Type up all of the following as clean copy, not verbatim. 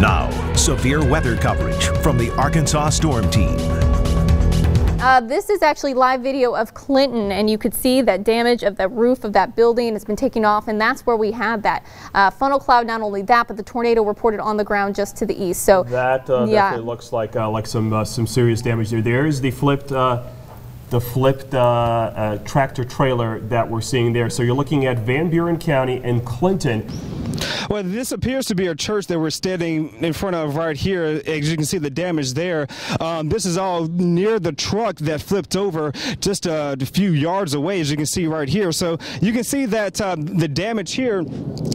Now, severe weather coverage from the Arkansas Storm Team. This is actually live video of Clinton, and you could see that damage of the roof of that building has been taken off, and that's where we had that funnel cloud. Not only that, but the tornado reported on the ground just to the east. So that definitely looks like some serious damage there. There's the flipped tractor trailer that we're seeing there. So you're looking at Van Buren County and Clinton. Well, this appears to be a church that we're standing in front of right here. As you can see the damage there. This is all near the truck that flipped over just a few yards away, as you can see right here. So you can see that the damage here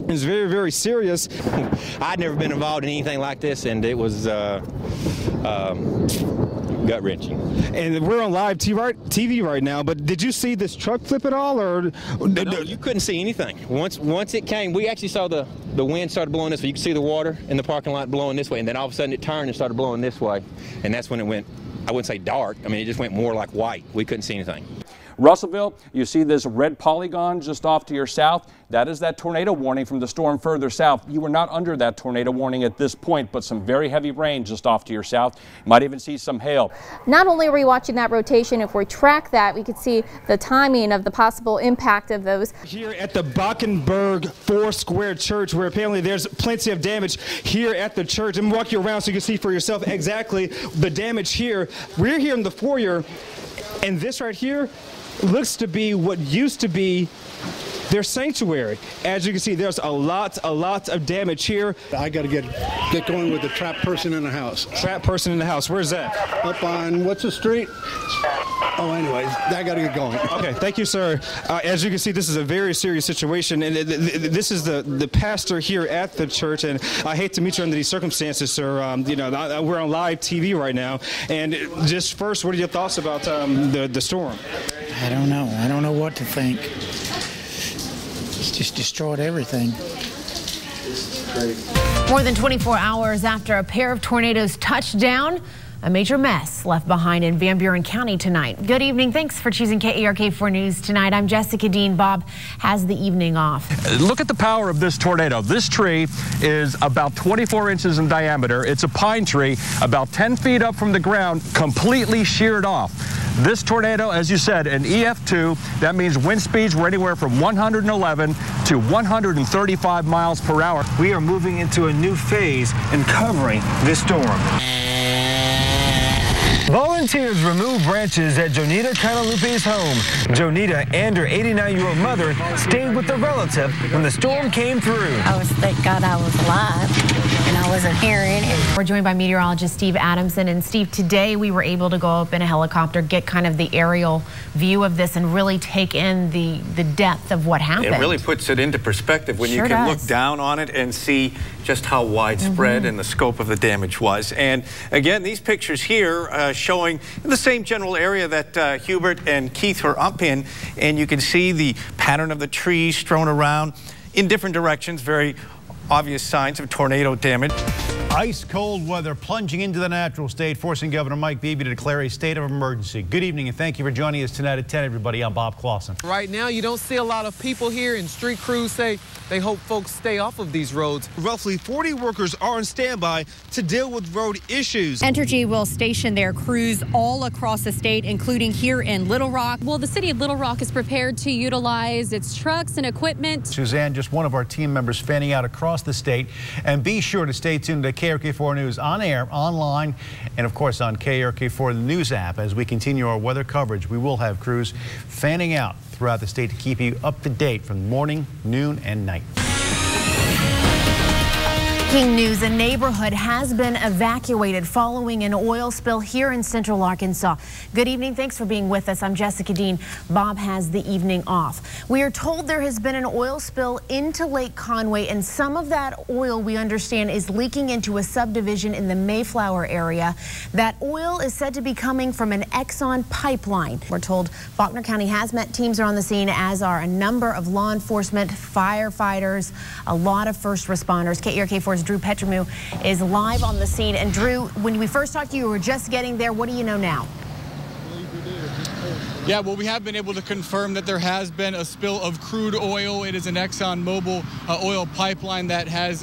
is very, very serious. I'd never been involved in anything like this, and it was gut-wrenching. And we're on live TV right now, but did you see this truck flip at all? Or no, you couldn't see anything. Once it came, we actually saw the wind started blowing this way. You could see the water in the parking lot blowing this way, and then all of a sudden it turned and started blowing this way. And that's when it went, I wouldn't say dark, I mean, it just went more like white. We couldn't see anything. Russellville, you see this red polygon just off to your south. That is that tornado warning from the storm further south. You were not under that tornado warning at this point, but some very heavy rain just off to your south. You might even see some hail. Not only are we watching that rotation, if we track that, we could see the timing of the possible impact of those. Here at the Bockenberg Foursquare Church, where apparently there's plenty of damage here at the church. I'm walking you around so you can see for yourself exactly the damage here. We're here in the foyer, and this right here looks to be what used to be their sanctuary. As you can see, there's a lot of damage here. I got to get going with the trapped person in the house. Trapped person in the house. Where's that? Up on, what's the street? Oh, anyways, I got to get going. Okay, thank you, sir. As you can see, this is a very serious situation, and this is the pastor here at the church, and I hate to meet you under these circumstances, sir. You know, we're on live TV right now, and just first, what are your thoughts about the storm? I don't know. I don't know what to think. It's just destroyed everything. More than 24 hours after a pair of tornadoes touched down, a major mess left behind in Van Buren County tonight. Good evening. Thanks for choosing KARK4 News tonight. I'm Jessica Dean. Bob has the evening off. Look at the power of this tornado. This tree is about 24 inches in diameter. It's a pine tree about 10 feet up from the ground, completely sheared off. This tornado, as you said, an EF2, that means wind speeds were anywhere from 111 to 135 miles per hour. We are moving into a new phase in covering this storm. Volunteers remove branches at Jonita Canalupe's home. Jonita and her 89-year-old mother stayed with a relative when the storm came through. Thank God I was alive and I wasn't hearing it. We're joined by meteorologist Steve Adamson. And Steve, today we were able to go up in a helicopter, get kind of the aerial view of this and really take in the depth of what happened. It really puts it into perspective when you can look down on it and see just how widespread and the scope of the damage was. And again, these pictures here showing the same general area that Hubert and Keith were up in, and you can see the pattern of the trees strewn around in different directions, very obvious signs of tornado damage. Ice cold weather plunging into the natural state, forcing Governor Mike Beebe to declare a state of emergency. Good evening and thank you for joining us tonight at 10, everybody. I'm Bob Clausen. Right now, you don't see a lot of people here, and street crews say they hope folks stay off of these roads. Roughly 40 workers are on standby to deal with road issues. Entergy will station their crews all across the state, including here in Little Rock. Well, the city of Little Rock is prepared to utilize its trucks and equipment. Suzanne, just one of our team members fanning out across the state. And be sure to stay tuned to KARK4 News on air, online, and of course on KARK4 News app. As we continue our weather coverage, we will have crews fanning out throughout the state to keep you up to date from morning, noon, and night. Breaking news, a neighborhood has been evacuated following an oil spill here in central Arkansas. Good evening. Thanks for being with us. I'm Jessica Dean. Bob has the evening off. We are told there has been an oil spill into Lake Conway, and some of that oil, we understand, is leaking into a subdivision in the Mayflower area. That oil is said to be coming from an Exxon pipeline. We're told Faulkner County hazmat teams are on the scene, as are a number of law enforcement, firefighters, a lot of first responders. KARK4's Drew Petramu is live on the scene. And Drew, when we first talked to you, we were just getting there. What do you know now? Yeah, well, we have been able to confirm that there has been a spill of crude oil. It is an ExxonMobil oil pipeline that has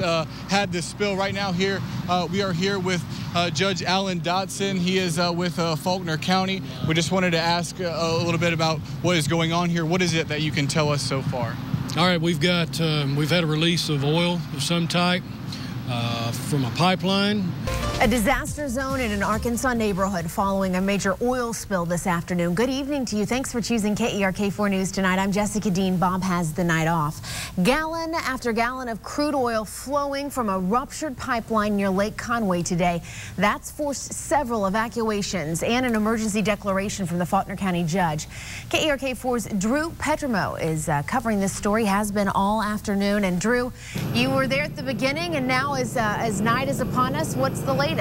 had this spill. Right now here, we are here with Judge Alan Dotson. He is with Faulkner County. We just wanted to ask a little bit about what is going on here. What is it that you can tell us so far? All right, we've had a release of oil of some type from a pipeline. A disaster zone in an Arkansas neighborhood following a major oil spill this afternoon. Good evening to you. Thanks for choosing KERK4 News tonight. I'm Jessica Dean. Bob has the night off. Gallon after gallon of crude oil flowing from a ruptured pipeline near Lake Conway today. That's forced several evacuations and an emergency declaration from the Faulkner County judge. KERK4's Drew Petrimo is covering this story, has been all afternoon. And Drew, you were there at the beginning, and now as night is upon us, what's the latest?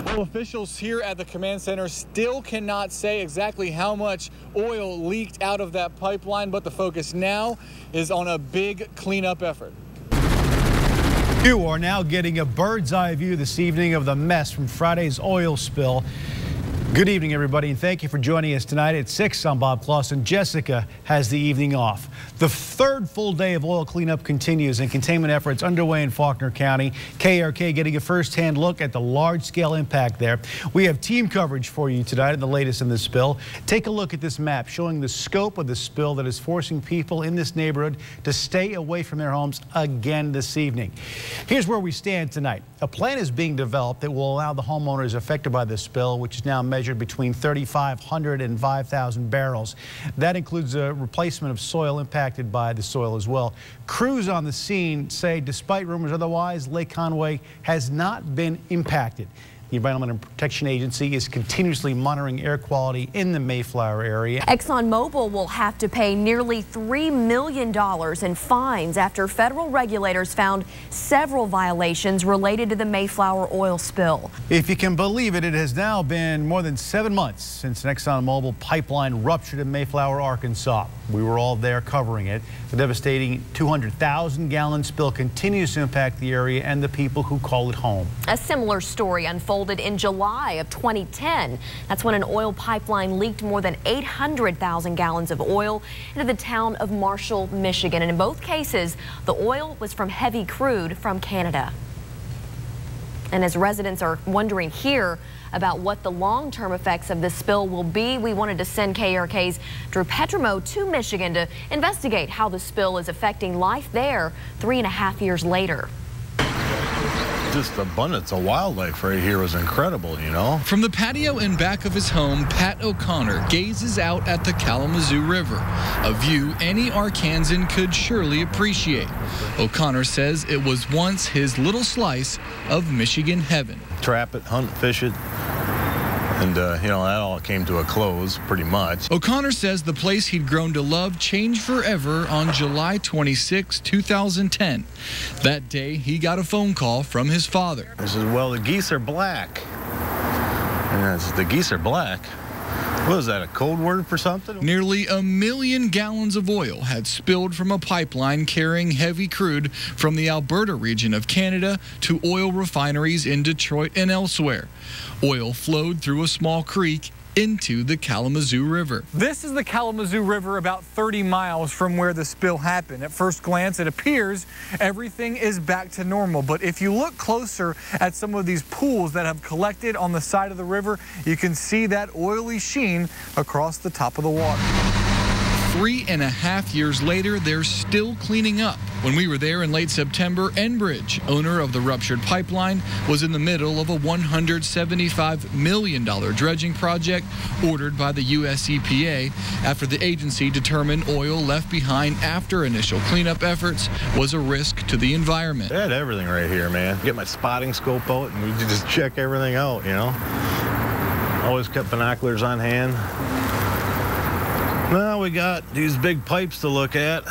Well, officials here at the command center still cannot say exactly how much oil leaked out of that pipeline, but the focus now is on a big cleanup effort. You are now getting a bird's eye view this evening of the mess from Friday's oil spill. Good evening, everybody, and thank you for joining us tonight at 6. I'm Bob Clausen. Jessica has the evening off. The third full day of oil cleanup continues and containment efforts underway in Faulkner County. KERK getting a first-hand look at the large-scale impact there. We have team coverage for you tonight and the latest in the spill. Take a look at this map showing the scope of the spill that is forcing people in this neighborhood to stay away from their homes again this evening. Here's where we stand tonight. A plan is being developed that will allow the homeowners affected by this spill, which is now measured between 3,500 and 5,000 barrels. That includes a replacement of soil impacted by the soil as well. Crews on the scene say, despite rumors otherwise, Lake Conway has not been impacted. The Environmental Protection Agency is continuously monitoring air quality in the Mayflower area. ExxonMobil will have to pay nearly $3 million in fines after federal regulators found several violations related to the Mayflower oil spill. If you can believe it, it has now been more than 7 months since an ExxonMobil pipeline ruptured in Mayflower, Arkansas. We were all there covering it. The devastating 200,000-gallon spill continues to impact the area and the people who call it home. A similar story unfolded in July of 2010. That's when an oil pipeline leaked more than 800,000 gallons of oil into the town of Marshall, Michigan. And in both cases, the oil was from heavy crude from Canada. And as residents are wondering here about what the long-term effects of this spill will be, we wanted to send KERK's Drew Petrimo to Michigan to investigate how the spill is affecting life there 3.5 years later. Just the abundance of wildlife right here was incredible, you know. From the patio in back of his home, Pat O'Connor gazes out at the Kalamazoo River, a view any Arkansan could surely appreciate. O'Connor says it was once his little slice of Michigan heaven. Trap it, hunt, fish it. And, you know, that all came to a close, pretty much. O'Connor says the place he'd grown to love changed forever on July 26, 2010. That day, he got a phone call from his father. He says, well, the geese are black. And I said, the geese are black? What is that, a code word for something? Nearly 1 million gallons of oil had spilled from a pipeline carrying heavy crude from the Alberta region of Canada to oil refineries in Detroit and elsewhere. Oil flowed through a small creek into the Kalamazoo River. This is the Kalamazoo River about 30 miles from where the spill happened. At first glance, it appears everything is back to normal. But if you look closer at some of these pools that have collected on the side of the river, you can see that oily sheen across the top of the water. 3.5 years later, they're still cleaning up. When we were there in late September, Enbridge, owner of the ruptured pipeline, was in the middle of a $175 million dredging project ordered by the U.S. EPA after the agency determined oil left behind after initial cleanup efforts was a risk to the environment. I had everything right here, man. Get my spotting scope out and we could just check everything out, you know. Always kept binoculars on hand. Now we got these big pipes to look at.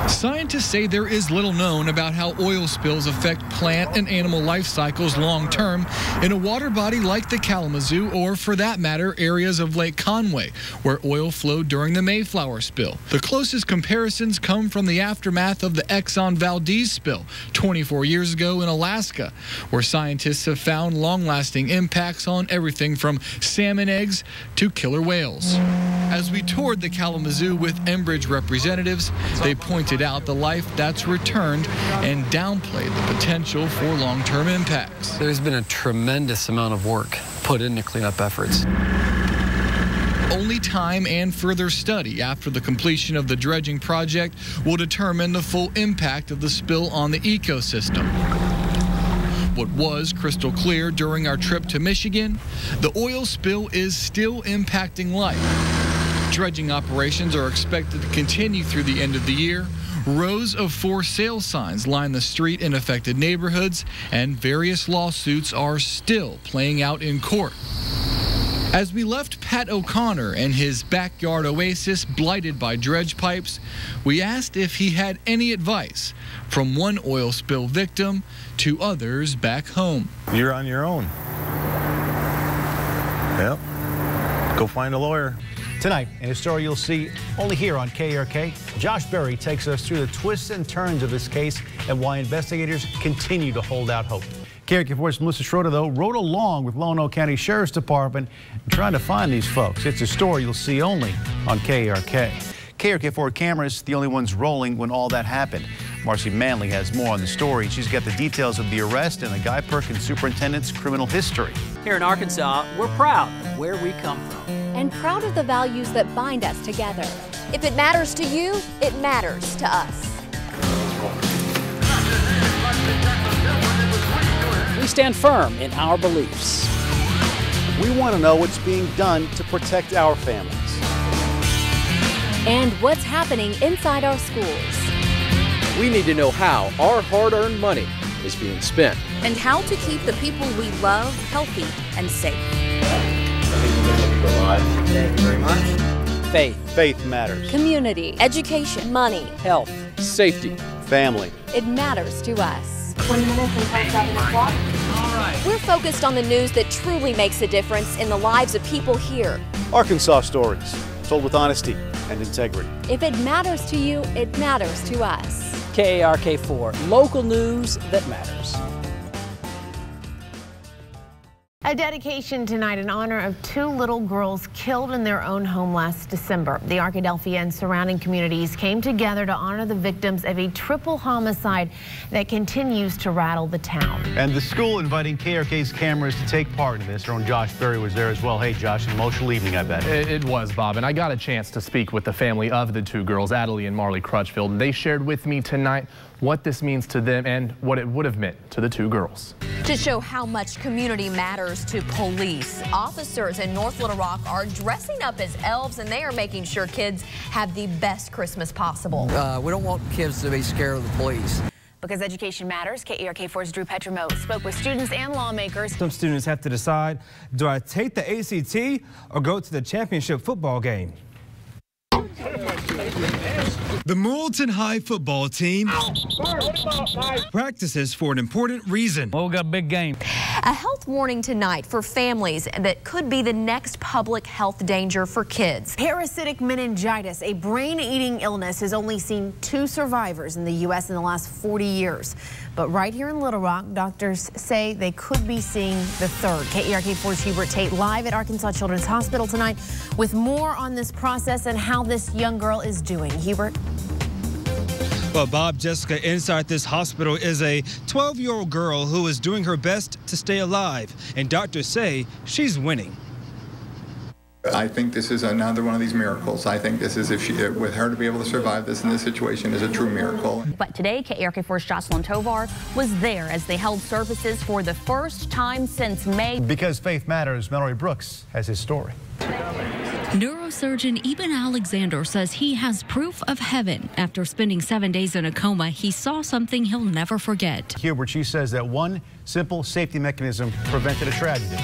Scientists say there is little known about how oil spills affect plant and animal life cycles long term in a water body like the Kalamazoo, or for that matter, areas of Lake Conway, where oil flowed during the Mayflower spill. The closest comparisons come from the aftermath of the Exxon Valdez spill 24 years ago in Alaska, where scientists have found long-lasting impacts on everything from salmon eggs to killer whales. As we toured the Kalamazoo with Enbridge representatives, they pointed out the life that's returned and downplayed the potential for long-term impacts. There's been a tremendous amount of work put into cleanup efforts. Only time and further study after the completion of the dredging project will determine the full impact of the spill on the ecosystem. What was crystal clear during our trip to Michigan, the oil spill is still impacting life. Dredging operations are expected to continue through the end of the year. Rows of for sale signs line the street in affected neighborhoods, and various lawsuits are still playing out in court. As we left Pat O'Connor and his backyard oasis blighted by dredge pipes, we asked if he had any advice from one oil spill victim to others back home. You're on your own. Yep. Go find a lawyer. Tonight, in a story you'll see only here on KARK, Josh Berry takes us through the twists and turns of this case and why investigators continue to hold out hope. KARK4's Melissa Schroeder, though, rode along with Lonoke County Sheriff's Department trying to find these folks. It's a story you'll see only on KARK. KARK4 cameras, the only ones rolling when all that happened. Marcy Manley has more on the story. She's got the details of the arrest and the Guy Perkins Superintendent's criminal history. Here in Arkansas, we're proud of where we come from. And proud of the values that bind us together. If it matters to you, it matters to us. We stand firm in our beliefs. We want to know what's being done to protect our families. And what's happening inside our schools. We need to know how our hard-earned money is being spent. And how to keep the people we love healthy and safe. Thank you very much. Faith. Faith matters. Community. Education. Money. Health. Safety. Family. It matters to us. 20 minutes until 7 o'clock. All right. We're focused on the news that truly makes a difference in the lives of people here. Arkansas stories, told with honesty and integrity. If it matters to you, it matters to us. KARK4, local news that matters. A dedication tonight in honor of two little girls killed in their own home last December. The Arkadelphia and surrounding communities came together to honor the victims of a triple homicide that continues to rattle the town. And the school inviting KARK's cameras to take part in this. Our own Josh Berry was there as well. Hey, Josh, an emotional evening, I bet. It was, Bob, and I got a chance to speak with the family of the two girls, Adelie and Marley Crutchfield. They shared with me tonight what this means to them and what it would have meant to the two girls. To show how much community matters to police, officers in North Little Rock are dressing up as elves, and they are making sure kids have the best Christmas possible. We don't want kids to be scared of the police. Because education matters, KARK4's Drew Petromo spoke with students and lawmakers. Some students have to decide, do I take the ACT or go to the championship football game? The Morrilton High football team practices for an important reason. Well, we got a big game. A health warning tonight for families that could be the next public health danger for kids. Parasitic meningitis, a brain-eating illness, has only seen 2 survivors in the U.S. in the last 40 years. But right here in Little Rock, doctors say they could be seeing the third. KARK4's Hubert Tate live at Arkansas Children's Hospital tonight with more on this process and how this young girl is doing. Hubert? Well, Bob, Jessica, inside this hospital is a 12-year-old girl who is doing her best to stay alive, and doctors say she's winning. I think this is another one of these miracles. I think this is, with her to be able to survive this in this situation, is a true miracle. But today, KARK4's Jocelyn Tovar was there as they held services for the first time since May. Because faith matters, Mallory Brooks has his story. Neurosurgeon Eben Alexander says he has proof of heaven. After spending 7 days in a coma, he saw something he'll never forget. Hubert, she says that one simple safety mechanism prevented a tragedy.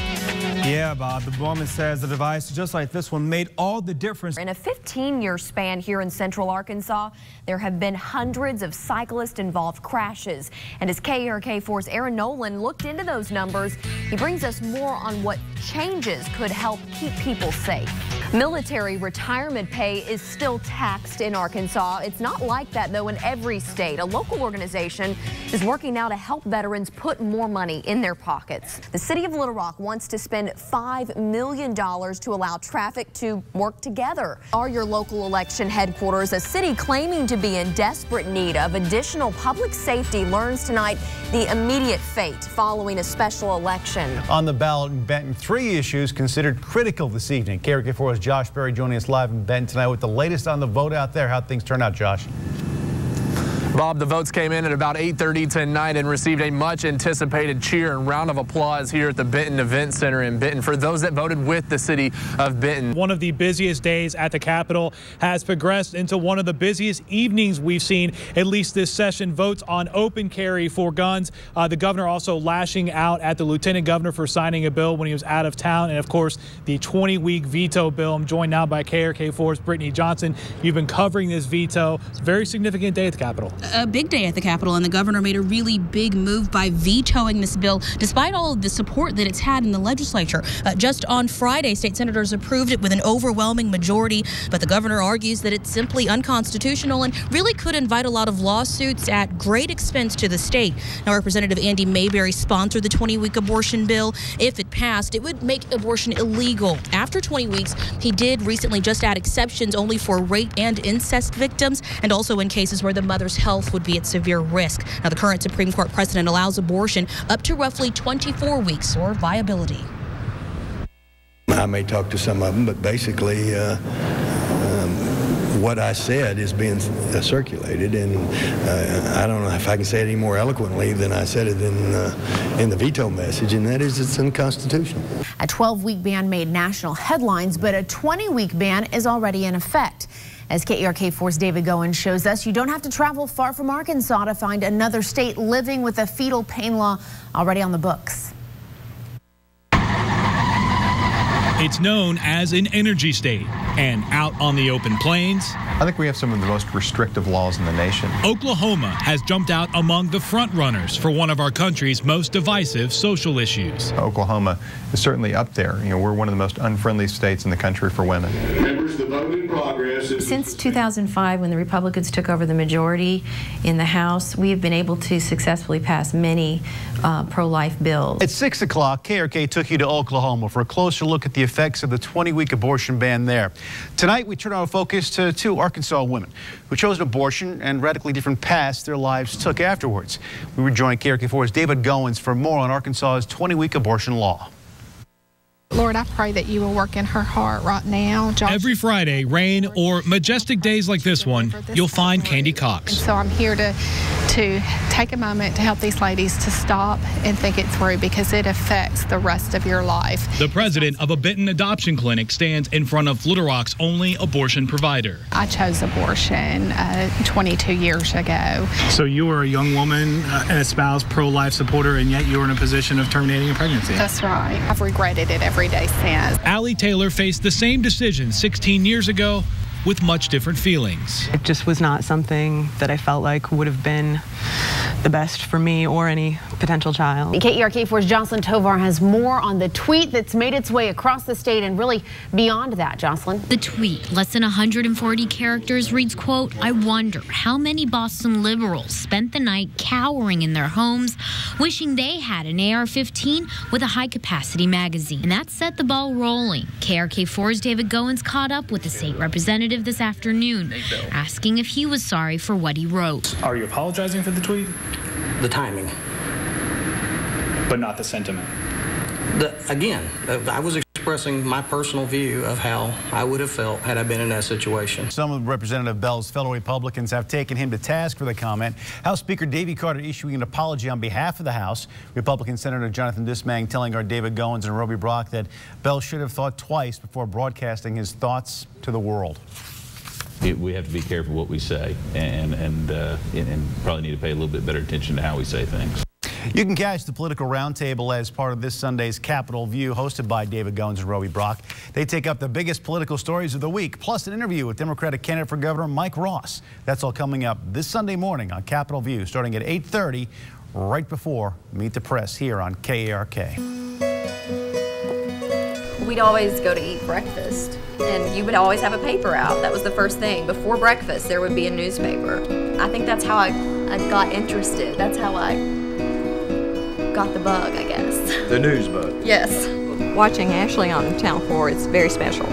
Yeah, Bob. The woman says the device, just like this one, made all the difference. In a 15-year span here in Central Arkansas, there have been hundreds of cyclist-involved crashes. And as KARK4's Aaron Nolan looked into those numbers, he brings us more on what changes could help keep people safe. Military retirement pay is still taxed in Arkansas. It's not like that, though, in every state. A local organization is working now to help veterans put more money in their pockets. The city of Little Rock wants to spend $5 million to allow traffic to work together. Are your local election headquarters, a city claiming to be in desperate need of additional public safety, learns tonight the immediate fate following a special election. On the ballot in Benton, 3 issues considered critical this evening. KARK4's Josh Berry joining us live in Benton tonight with the latest on the vote out there. How'd things turn out, Josh? Bob, the votes came in at about 8:30 tonight and received a much anticipated cheer and round of applause here at the Benton Event Center in Benton for those that voted with the city of Benton. One of the busiest days at the Capitol has progressed into one of the busiest evenings we've seen, at least this session. Votes on open carry for guns. The governor also lashing out at the lieutenant governor for signing a bill when he was out of town. And of course, the 20-week veto bill. I'm joined now by KARK4's Brittany Johnson. You've been covering this veto. It's a very significant day at the Capitol. A big day at the Capitol, and the governor made a really big move by vetoing this bill, despite all of the support that it's had in the legislature. Just on Friday, state senators approved it with an overwhelming majority, but the governor argues that it's simply unconstitutional and really could invite a lot of lawsuits at great expense to the state. Now, Representative Andy Mayberry sponsored the 20-week abortion bill. If it passed, it would make abortion illegal. After 20 weeks, he did recently just add exceptions only for rape and incest victims, and also in cases where the mother's health would be at severe risk. Now, the current Supreme Court precedent allows abortion up to roughly 24 weeks or viability. I may talk to some of them, but basically what I said is being circulated, and I don't know if I can say it any more eloquently than I said it in the veto message, and that is it's unconstitutional. A 12-week ban made national headlines, but a 20-week ban is already in effect. As KARK4's David Goins shows us, you don't have to travel far from Arkansas to find another state living with a fetal pain law already on the books. It's known as an energy state, and out on the open plains, I think we have some of the most restrictive laws in the nation. Oklahoma has jumped out among the front runners for one of our country's most divisive social issues. Oklahoma is certainly up there. You know, we're one of the most unfriendly states in the country for women. Members, the vote in progress is... Since 2005, when the Republicans took over the majority in the House, we have been able to successfully pass many pro-life bills. At 6 o'clock, KARK took you to Oklahoma for a closer look at the effects of the 20-week abortion ban there. Tonight, we turn our focus to 2 Arkansas women who chose an abortion and radically different paths their lives took afterwards. We rejoin KARK4's David Goins for more on Arkansas's 20-week abortion law. Lord, I pray that you will work in her heart right now. Every Friday, rain or majestic days like this one, you'll find Candy Cox. And so I'm here to take a moment to help these ladies to stop and think it through, because it affects the rest of your life. The president of a Benton adoption clinic stands in front of Little Rock's only abortion provider. I chose abortion 22 years ago. So you were a young woman, an espoused pro-life supporter, and yet you were in a position of terminating a pregnancy. That's right. I've regretted it every day since. Allie Taylor faced the same decision 16 years ago with much different feelings. It just was not something that I felt like would have been the best for me or any potential child. KARK4's Jocelyn Tovar has more on the tweet that's made its way across the state and really beyond that. Jocelyn. The tweet, less than 140 characters, reads, quote, "I wonder how many Boston liberals spent the night cowering in their homes, wishing they had an AR-15 with a high-capacity magazine." And that set the ball rolling. KARK4's David Goins caught up with the state representative this afternoon, asking if he was sorry for what he wrote. Are you apologizing for the tweet? The timing. But not the sentiment. Again, I was expressing my personal view of how I would have felt had I been in that situation. Some of Representative Bell's fellow Republicans have taken him to task for the comment. House Speaker Davy Carter issuing an apology on behalf of the House. Republican Senator Jonathan Dismang telling our David Goins and Roby Brock that Bell should have thought twice before broadcasting his thoughts to the world. We have to be careful what we say, and probably need to pay a little bit better attention to how we say things. You can catch the Political Roundtable as part of this Sunday's Capitol View, hosted by David Goins and Roby Brock. They take up the biggest political stories of the week, plus an interview with Democratic candidate for governor Mike Ross. That's all coming up this Sunday morning on Capitol View, starting at 8:30, right before Meet the Press here on KARK. We'd always go to eat breakfast, and you would always have a paper out. That was the first thing. Before breakfast, there would be a newspaper. I think that's how I got interested. That's how I got the bug, I guess. The news bug? Yes. Watching Ashley on Channel 4, it's very special.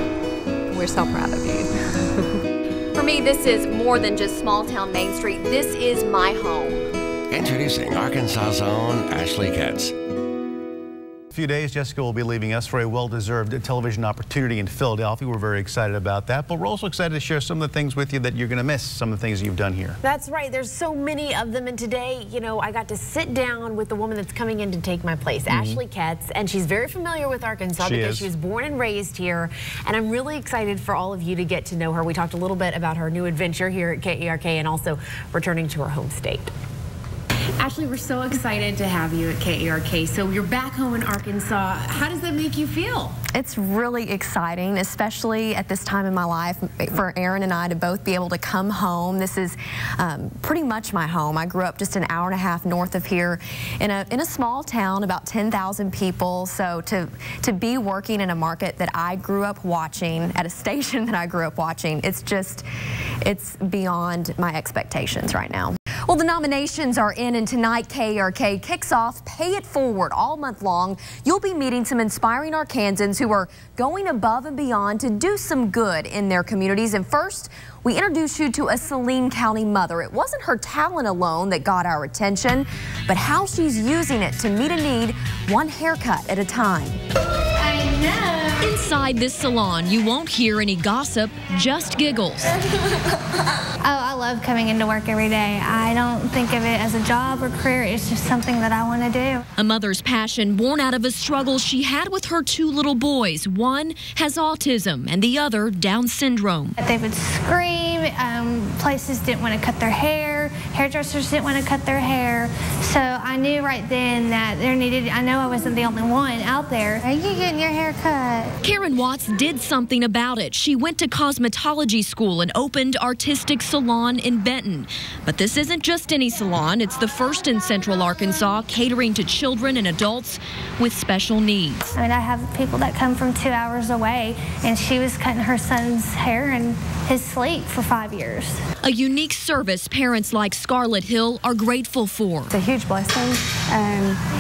We're so proud of you. For me, this is more than just small town Main Street. This is my home. Introducing Arkansas's own Ashley Katz. A few days, Jessica will be leaving us for a well-deserved television opportunity in Philadelphia. We're very excited about that, but we're also excited to share some of the things with you that you're going to miss, some of the things you've done here. That's right. There's so many of them, and today, you know, I got to sit down with the woman that's coming in to take my place, Ashley Katz, and she's very familiar with Arkansas because she was born and raised here, and I'm really excited for all of you to get to know her. We talked a little bit about her new adventure here at KARK and also returning to her home state. Ashley, we're so excited to have you at KARK. So you're back home in Arkansas. How does that make you feel? It's really exciting, especially at this time in my life, for Aaron and I to both be able to come home. This is pretty much my home. I grew up just an hour and a half north of here in a small town, about 10,000 people. So to be working in a market that I grew up watching, at a station that I grew up watching, it's beyond my expectations right now. Well, the nominations are in, and tonight KARK kicks off Pay It Forward all month long. You'll be meeting some inspiring Arkansans who are going above and beyond to do some good in their communities. And first, we introduce you to a Saline County mother. It wasn't her talent alone that got our attention, but how she's using it to meet a need, one haircut at a time. I know. Inside this salon, you won't hear any gossip, just giggles. Oh, I love coming into work every day. I don't think of it as a job or career. It's just something that I want to do. A mother's passion born out of a struggle she had with her two little boys. One has autism and the other Down syndrome. They would scream. Places didn't want to cut their hair. Hairdressers didn't want to cut their hair. So I knew right then that I know I wasn't the only one out there. Are you getting your hair cut? Karen Watts did something about it. She went to cosmetology school and opened Artistic Salon in Benton. But this isn't just any salon. It's the first in Central Arkansas, catering to children and adults with special needs. I mean, I have people that come from 2 hours away, and she was cutting her son's hair in his sleep for 5 years. A unique service parents like Scarlett Hill are grateful for. It's a huge blessing.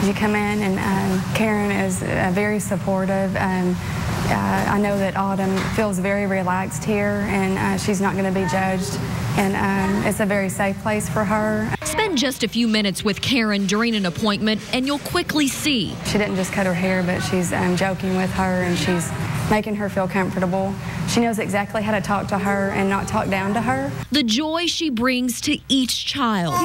You come in, and Karen is very supportive. I know that Autumn feels very relaxed here, and she's not going to be judged, and it's a very safe place for her. Spend just a few minutes with Karen during an appointment, and you'll quickly see. She didn't just cut her hair, but she's joking with her, and she's making her feel comfortable. She knows exactly how to talk to her and not talk down to her. The joy she brings to each child.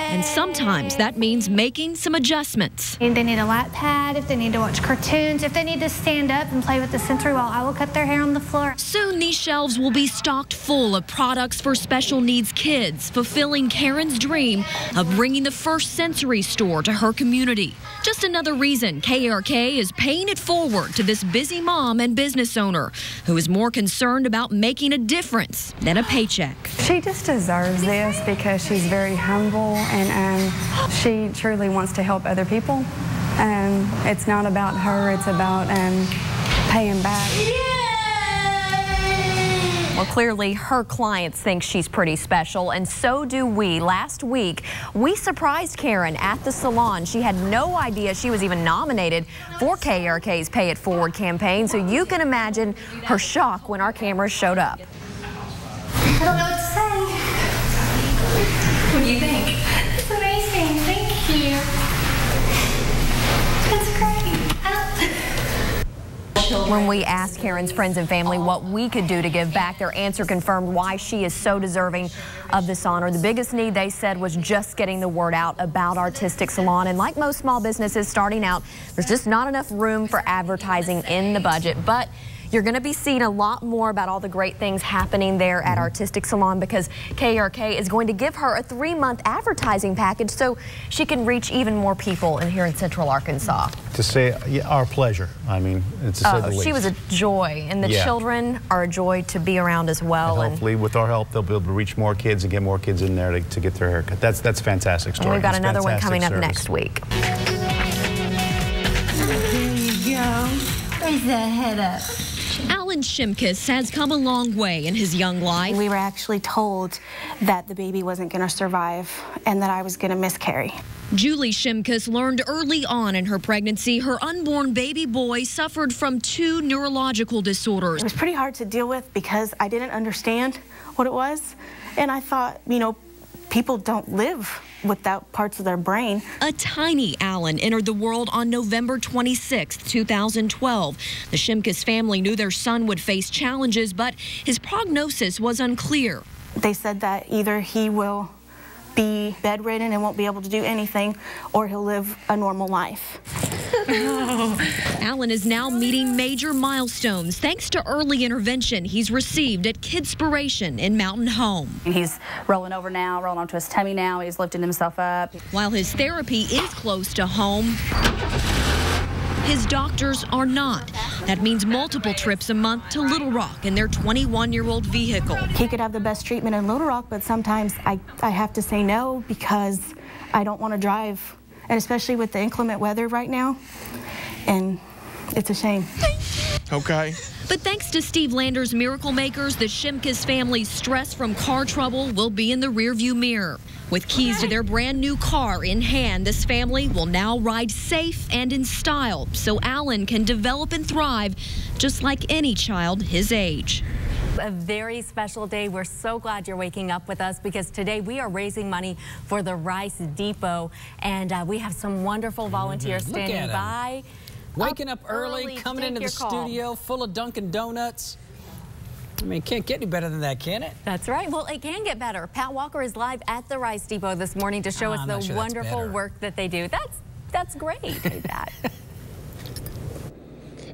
And sometimes that means making some adjustments. If they need a lap pad, if they need to watch cartoons, if they need to stand up and play with the sensory wall, I will cut their hair on the floor. Soon these shelves will be stocked full of products for special needs kids, fulfilling Karen's dream of bringing the first sensory store to her community. Just another reason KARK is paying it forward to this busy mom and business owner who is more concerned about making a difference than a paycheck. She just deserves this because she's very humble, and she truly wants to help other people. It's not about her, it's about paying back. Well, clearly her clients think she's pretty special, and so do we. Last week, we surprised Karen at the salon. She had no idea she was even nominated for KARK's Pay It Forward campaign, so you can imagine her shock when our cameras showed up. I don't know what to say. What do you think? It's amazing. Thank you. That's great. When we asked Karen's friends and family what we could do to give back, their answer confirmed why she is so deserving of this honor. The biggest need, they said, was just getting the word out about Artistic Salon. And like most small businesses starting out, there's just not enough room for advertising in the budget. But you're going to be seeing a lot more about all the great things happening there at Artistic Salon, because KARK is going to give her a 3-month advertising package so she can reach even more people in here in Central Arkansas. To say, yeah, our pleasure. I mean, to say the least. She was a joy, and the children are a joy to be around as well. And hopefully, with our help, they'll be able to reach more kids and get more kids in there to get their haircut. That's a fantastic story. And we've got another one coming up next week. Raise that head up. Alan Shimkus has come a long way in his young life. We were actually told that the baby wasn't going to survive and that I was going to miscarry. Julie Shimkus learned early on in her pregnancy her unborn baby boy suffered from 2 neurological disorders. It was pretty hard to deal with because I didn't understand what it was, and I thought, you know, people don't live without parts of their brain. A tiny Alan entered the world on November 26, 2012. The Shimkus family knew their son would face challenges, but his prognosis was unclear. They said that either he will be bedridden and won't be able to do anything, or he'll live a normal life. Alan is now meeting major milestones thanks to early intervention he's received at Kidspiration in Mountain Home. He's rolling over now, rolling onto his tummy now. He's lifting himself up. While his therapy is close to home, his doctors are not. That means multiple trips a month to Little Rock in their 21-year-old vehicle. He could have the best treatment in Little Rock, but sometimes I have to say no because I don't want to drive, and especially with the inclement weather right now, and it's a shame. Okay. But thanks to Steve Lander's Miracle Makers, the Shimkus family's stress from car trouble will be in the rearview mirror. With keys to their brand new car in hand, this family will now ride safe and in style so Alan can develop and thrive just like any child his age. A very special day. We're so glad you're waking up with us because today we are raising money for the Rice Depot, and we have some wonderful volunteers standing by. Waking up early, coming into the studio full of Dunkin' Donuts. I mean, can't get any better than that, can it? That's right. Well, it can get better. Pat Walker is live at the Rice Depot this morning to show us the wonderful work that they do. That's great, Pat.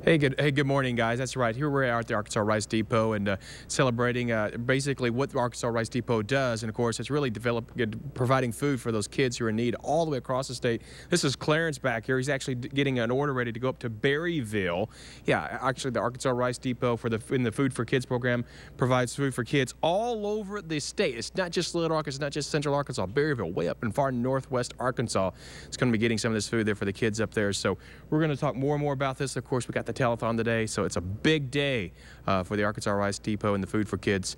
Hey, good morning, guys. That's right. Here we're at the Arkansas Rice Depot and celebrating basically what the Arkansas Rice Depot does. And, of course, it's really providing food for those kids who are in need all the way across the state. This is Clarence back here. He's actually getting an order ready to go up to Berryville. Yeah, actually, the Arkansas Rice Depot in the Food for Kids program provides food for kids all over the state. It's not just Little Rock. It's not just Central Arkansas. Berryville, way up in far northwest Arkansas, it's going to be getting some of this food there for the kids up there. So we're going to talk more and more about this. Of course, we got the telethon today, so it's a big day for the Arkansas Rice Depot and the Food for Kids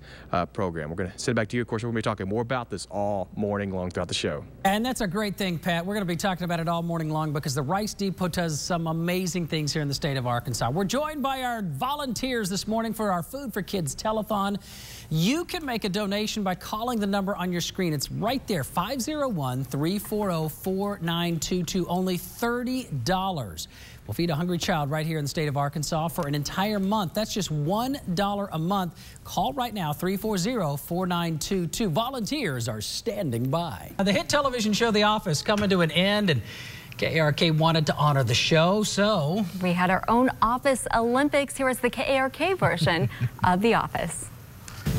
program. We're going to send it back to you. Of course, we're going to be talking more about this all morning long throughout the show. And that's a great thing, Pat. We're going to be talking about it all morning long because the Rice Depot does some amazing things here in the state of Arkansas. We're joined by our volunteers this morning for our Food for Kids telethon. You can make a donation by calling the number on your screen. It's right there, 501-340-4922, only $30. We'll feed a hungry child right here in the state of Arkansas for an entire month. That's just $1 a month. Call right now, 340-4922. Volunteers are standing by. The hit television show The Office coming to an end, and KARK wanted to honor the show, so we had our own Office Olympics. Here is the KARK version of The Office.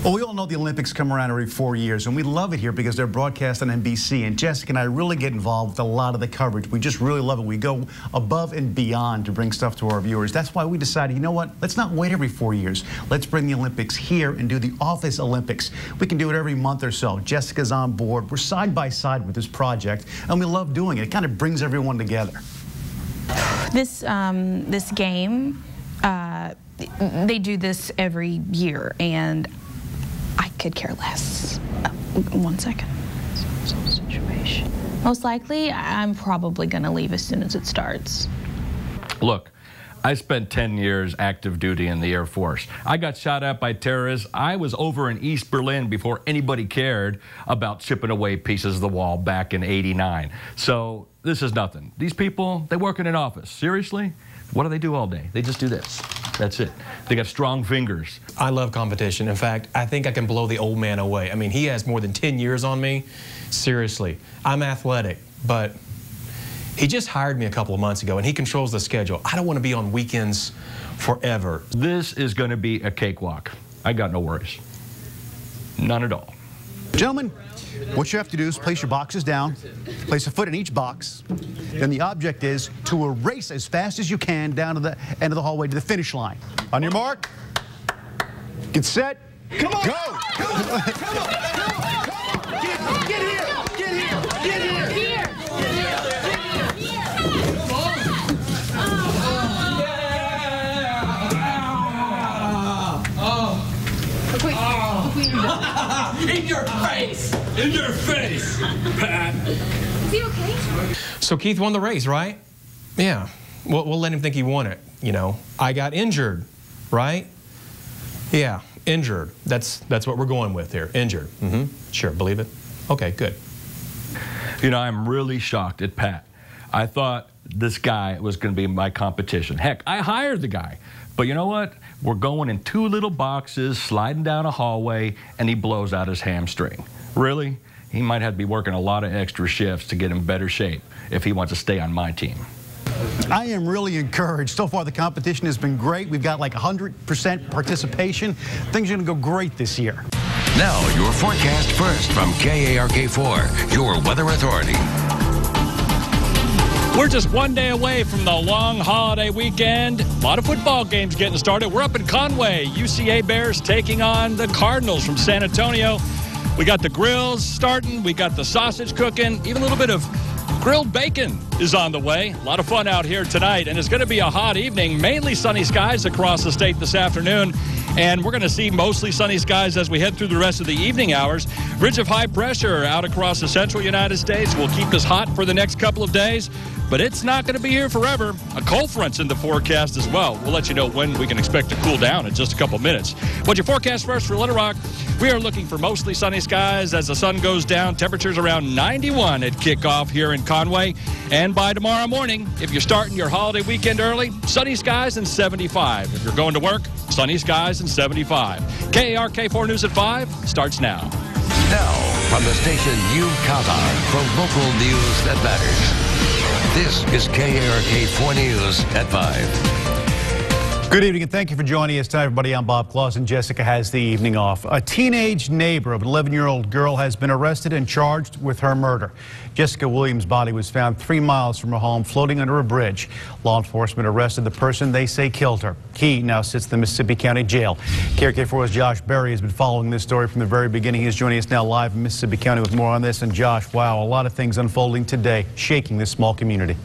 Well, we all know the Olympics come around every 4 years, and we love it here because they're broadcast on NBC, and Jessica and I really get involved with a lot of the coverage. We just really love it. We go above and beyond to bring stuff to our viewers. That's why we decided, you know what, let's not wait every 4 years. Let's bring the Olympics here and do the Office Olympics. We can do it every month or so. Jessica's on board. We're side by side with this project, and we love doing it. It kind of brings everyone together. This game, they do this every year, and I could care less. 1 second. Situation. Most likely, I'm probably going to leave as soon as it starts. Look, I spent 10 years active duty in the Air Force. I got shot at by terrorists. I was over in East Berlin before anybody cared about chipping away pieces of the wall back in '89. So this is nothing. These people, they work in an office. Seriously? What do they do all day? They just do this. That's it. They got strong fingers. I love competition. In fact, I think I can blow the old man away. I mean, he has more than 10 years on me. Seriously. I'm athletic, but He just hired me a couple of months ago, and he controls the schedule. I don't want to be on weekends forever. This is going to be a cakewalk. I got no worries. None at all. Gentlemen, what you have to do is place your boxes down, place a foot in each box. Then the object is to erase as fast as you can down to the end of the hallway to the finish line. On your mark, get set, come on, go! Come on, come on, come on. Get here, get here, get here. In your face! In your face, Pat! Is he okay? So Keith won the race, right? Yeah. We'll let him think he won it. You know, I got injured, right? Yeah, injured. That's what we're going with here. Injured. Sure, believe it. Okay, good. You know, I'm really shocked at Pat. I thought this guy was going to be my competition. Heck, I hired the guy. But you know what? We're going in 2 little boxes, sliding down a hallway, and he blows out his hamstring. Really? He might have to be working a lot of extra shifts to get in better shape if he wants to stay on my team. I am really encouraged. So far, the competition has been great. We've got like 100% participation. Things are going to go great this year. Now, your forecast first from KARK4, your weather authority. We're just one day away from the long holiday weekend. A lot of football games getting started. We're up in Conway. UCA Bears taking on the Cardinals from San Antonio. We got the grills starting. We got the sausage cooking. Even a little bit of grilled bacon is on the way. A lot of fun out here tonight. And it's going to be a hot evening. Mainly sunny skies across the state this afternoon. And we're going to see mostly sunny skies as we head through the rest of the evening hours. Ridge of high pressure out across the central United States will keep us hot for the next couple of days. But it's not going to be here forever. A cold front's in the forecast as well. We'll let you know when we can expect to cool down in just a couple minutes. But your forecast first for Little Rock. We are looking for mostly sunny skies as the sun goes down. Temperatures around 91 at kickoff here in Conway. And by tomorrow morning, if you're starting your holiday weekend early, sunny skies and 75. If you're going to work, sunny skies and 75. KARK4 News at 5 starts now. Now, from the station you count on for local news that matters. This is KARK4 News at 5. Good evening and thank you for joining us tonight, everybody. I'm Bob Clausen. Jessica has the evening off. A teenage neighbor of an 11-year-old girl has been arrested and charged with her murder. Jessica Williams' body was found 3 miles from her home, floating under a bridge. Law enforcement arrested the person they say killed her. He now sits in the Mississippi County Jail. KARK4's Josh Berry has been following this story from the very beginning. He's joining us now live in Mississippi County with more on this. And Josh, wow, a lot of things unfolding today, shaking this small community.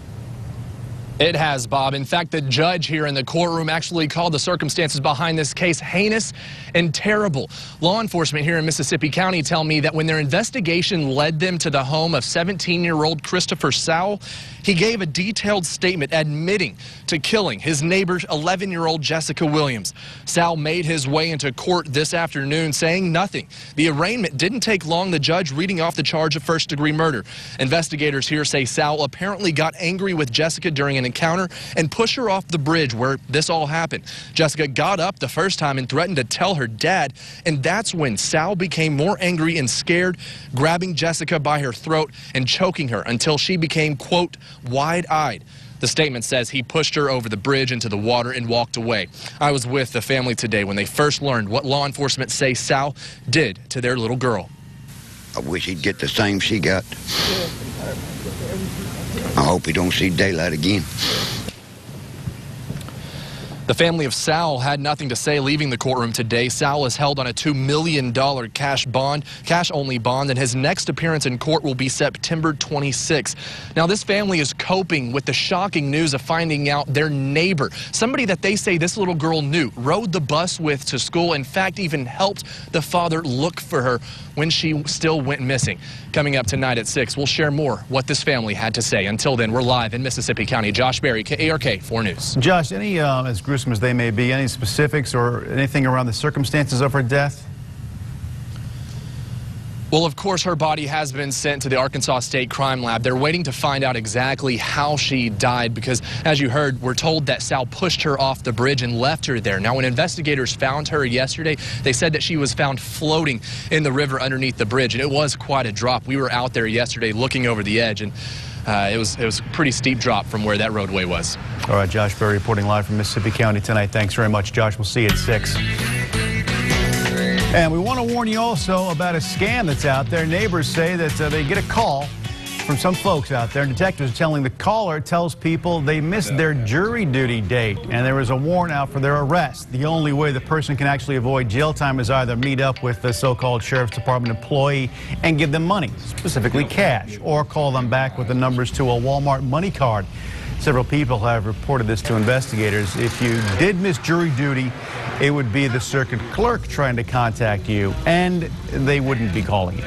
It has, Bob. In fact, the judge here in the courtroom actually called the circumstances behind this case heinous and terrible. Law enforcement here in Mississippi County tell me that when their investigation led them to the home of 17-year-old Christopher Sowell, he gave a detailed statement admitting to killing his neighbor, 11-year-old Jessica Williams. Sowell made his way into court this afternoon saying nothing. The arraignment didn't take long, the judge reading off the charge of first-degree murder. Investigators here say Sowell apparently got angry with Jessica during an encounter and pushed her off the bridge where this all happened. Jessica got up the first time and threatened to tell her dad, and that's when Sowell became more angry and scared, grabbing Jessica by her throat and choking her until she became, quote, wide-eyed. The statement says he pushed her over the bridge into the water and walked away. I was with the family today when they first learned what law enforcement say Sowell did to their little girl. I wish he'd get the same she got. I hope he don't see daylight again. The family of Sowell had nothing to say leaving the courtroom today. Sowell is held on a $2 million cash-only bond, and his next appearance in court will be September 26. Now, this family is coping with the shocking news of finding out their neighbor, somebody that they say this little girl knew, rode the bus with to school, in fact, even helped the father look for her when she still went missing. Coming up tonight at 6, we'll share more what this family had to say. Until then, we're live in Mississippi County. Josh Berry, KARK4 News. Josh, any, as gruesome as they may be, any specifics or anything around the circumstances of her death? Well, of course, her body has been sent to the Arkansas State Crime Lab. They're waiting to find out exactly how she died because, as you heard, we're told that Sowell pushed her off the bridge and left her there. Now, when investigators found her yesterday, they said that she was found floating in the river underneath the bridge, and it was quite a drop. We were out there yesterday looking over the edge, and it was a pretty steep drop from where that roadway was. All right, Josh Berry reporting live from Mississippi County tonight. Thanks very much, Josh. We'll see you at 6. And we want to warn you also about a scam that's out there. Neighbors say that they get a call from some folks out there. Detectives are telling the caller tells people they missed their jury duty date and there is a warrant out for their arrest. The only way the person can actually avoid jail time is either meet up with the so-called Sheriff's Department employee and give them money, specifically cash, or call them back with the numbers to a Walmart money card. Several people have reported this to investigators. If you did miss jury duty, it would be the circuit clerk trying to contact you, and they wouldn't be calling you.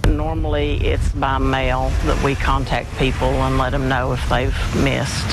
Normally, it's by mail that we contact people and let them know if they've missed.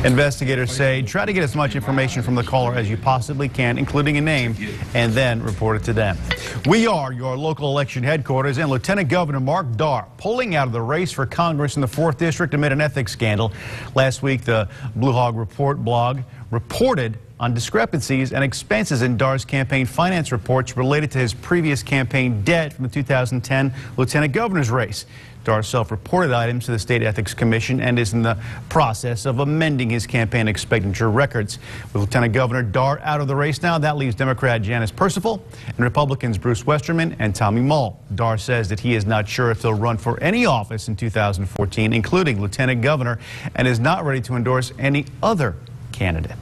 Investigators say try to get as much information from the caller as you possibly can, including a name, and then report it to them. We are your local election headquarters, and Lieutenant Governor Mark Darr pulling out of the race for Congress in the 4th District amid an ethics scandal. Last week, the Blue Hog Report blog reported on discrepancies and expenses in Darr's campaign finance reports related to his previous campaign debt from the 2010 lieutenant governor's race. Darr self-reported items to the State Ethics Commission and is in the process of amending his campaign expenditure records. With Lieutenant Governor Darr out of the race now, that leaves Democrat Janice Percival and Republicans Bruce Westerman and Tommy Mull. Darr says that he is not sure if he'll run for any office in 2014, including lieutenant governor, and is not ready to endorse any other candidate.